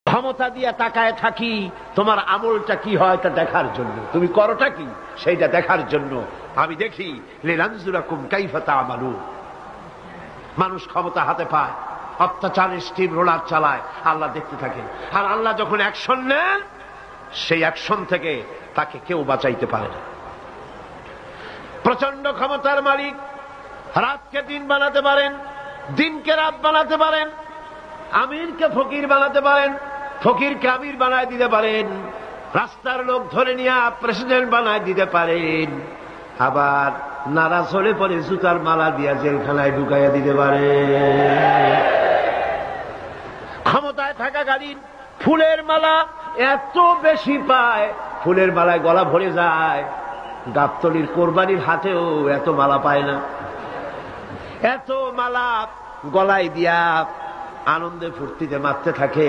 ক্ষমতা দিয়ে তাকায় থাকি তোমার আমলটা কি হয় তা দেখার জন্য, তুমি করোটা কি সেইটা দেখার জন্য। আমি দেখি লিনানজুরাকুম কাইফা তা'মালুন। মানুষ ক্ষমতা হাতে পায়, অত্যাচারের স্টিম রোলার চালায়, আল্লাহ দেখতে থাকে। আর আল্লাহ যখন অ্যাকশন নেন, সেই অ্যাকশন থেকে তাকে কেউ বাঁচাইতে পারে না। প্রচন্ড ক্ষমতার মালিক, রাতকে দিন বানাতে পারেন, দিনকে রাত বানাতে পারেন, আমিরকে ফকির বানাতে পারেন, ফকিরকে আমির বানায় দিতে পারেন, রাস্তার লোক ধরে নিয়ে প্রেসিডেন্ট বানায় দিতে পারেন, আবার নারাজ হলে পরে জুতার মালা দিয়া জেলখানায় ঢুকাইয়া দিতে পারেন। ক্ষমতায় থাকাকালীন ফুলের মালা এত বেশি পায়, ফুলের মালায় গলা ভরে যায়। গাবতলির কোরবানির হাতেও এত মালা পায় না। এত মালা গলায় দিয়া আনন্দে ফুর্তিতে মারতে থাকে।